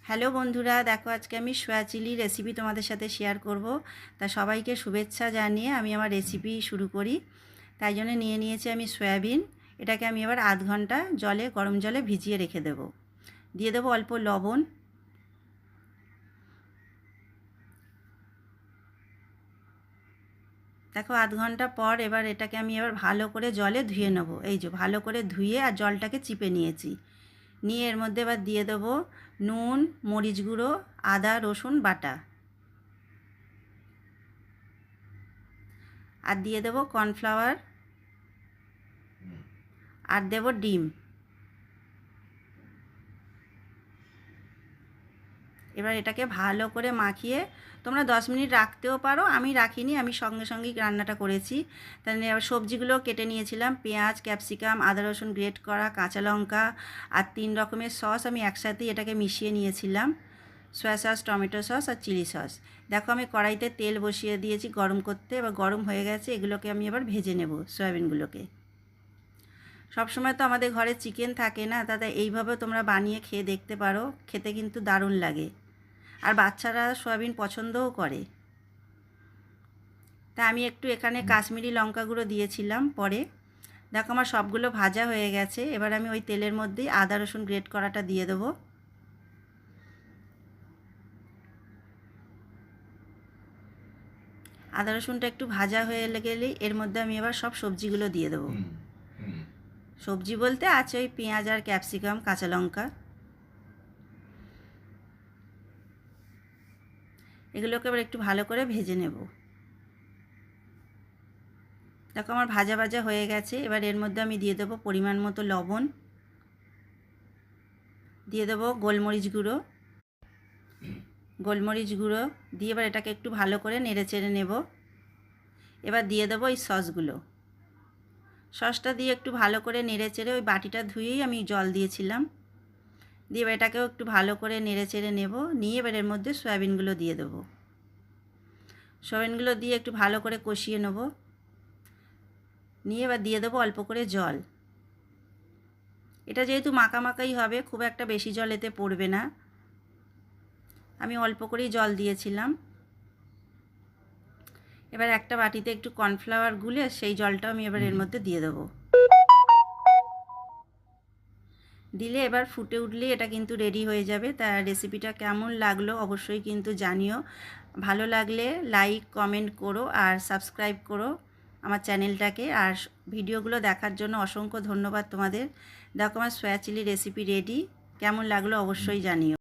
Hello বন্ধুরা, দেখো আজকে আমি সয়া চিলি রেসিপি তোমাদের সাথে শেয়ার করব। তা সবাইকে শুভেচ্ছা জানিয়ে আমি আমার রেসিপি শুরু করি। তাই জন্য নিয়ে নিয়েছি আমি সয়াবিন। এটাকে আমি এবার আধ ঘন্টা গরম জলে ভিজিয়ে রেখে দেব। দিয়ে দেবো অল্প লবণ। দেখো আধ ঘন্টা পর এবার এটাকে আমি ভালো করে জলে ধুয়ে নেব। এই যে ভালো করে ধুয়ে আর জলটাকে চিপে নিয়েছি। নিয়ে এর মধ্যে এবার দিয়ে দেবো নুন, মরিচ গুঁড়ো, আদা রসুন বাটা, আর দিয়ে দেবো কর্নফ্লাওয়ার, আর দেব ডিম। এবার এটাকে ভালো করে মাখিয়ে তোমরা 10 মিনিট রাখতেও পারো, আমি রাখিনি, আমি সঙ্গে সঙ্গেই রান্নাটা করেছি। তাহলে এবার সবজিগুলো কেটে নিয়েছিলাম, পেঁয়াজ, ক্যাপসিকাম, আদা রসুন গ্রেট করা, কাঁচা লঙ্কা আর 3 রকমের সস আমি একসাথেই এটাকে মিশিয়ে নিয়েছিলাম, সয়া সস, টমেটো সস আর চিলি সস। দেখো আমি কড়াইতে তেল বসিয়ে দিয়েছি গরম করতে, এবার গরম হয়ে গেছে, এগুলোকে আমি এবার ভেজে নেব সয়াবিনগুলোকে। সবসময় তো আমাদের ঘরে চিকেন থাকে না, দাদা এইভাবে তোমরা বানিয়ে খেয়ে দেখতে পারো, খেতে কিন্তু দারুণ লাগে, আর বাচ্চারা সয়াবিন পছন্দও করে। তা আমি একটু এখানে কাশ্মীরি লঙ্কা গুঁড়ো দিয়েছিলাম পরে। দেখো আমার সবগুলো ভাজা হয়ে গেছে, এবার আমি ওই তেলের মধ্যেই আদা রসুন গ্রেট করাটা দিয়ে দেবো। আদা রসুনটা একটু ভাজা হয়ে গেলেই এর মধ্যে আমি এবার সব সবজিগুলো দিয়ে দেবো। সবজি বলতে আছে ওই পেঁয়াজ আর ক্যাপসিকাম, কাঁচা লঙ্কা, এগুলোকে এবার একটু ভালো করে ভেজে নেব। দেখো আমার ভাজা ভাজা হয়ে গেছে, এবার এর মধ্যে আমি দিয়ে দেবো পরিমাণ মতো লবণ, দিয়ে দেবো গোলমরিচ গুঁড়ো দিয়ে এবার এটাকে একটু ভালো করে নেড়ে চেড়ে নেব। এবার দিয়ে দেবো এই সসটা দিয়ে একটু ভালো করে নেড়ে চেড়ে, ওই বাটিটা ধুয়েই আমি জল দিয়েছিলাম, দিয়ে এবার এটাকেও একটু ভালো করে নেড়ে চেড়ে নেব। নিয়ে এবার এর মধ্যে সয়াবিনগুলো দিয়ে দেবো। সয়াবিনগুলো দিয়ে একটু ভালো করে কষিয়ে নেব। নিয়ে এবার দিয়ে দেবো অল্প করে জল। এটা যেহেতু মাখামাখাই হবে, খুব একটা বেশি জল এতে পড়বে না, আমি অল্প করেই জল দিয়েছিলাম। এবার একটা বাটিতে একটু কর্নফ্লাওয়ার গুলে সেই জলটাও আমি এবার এর মধ্যে দিয়ে দেবো। দিলে এবার ফুটে উঠলেই এটা কিন্তু রেডি হয়ে যাবে। তা রেসিপিটা কেমন লাগলো অবশ্যই কিন্তু জানিও। ভালো লাগলে লাইক কমেন্ট করো আর সাবস্ক্রাইব করো আমার চ্যানেলটাকে। আর ভিডিওগুলো দেখার জন্য অসংখ্য ধন্যবাদ তোমাদের। দেখো আমার সয়া চিলি রেসিপি রেডি, কেমন লাগলো অবশ্যই জানিও।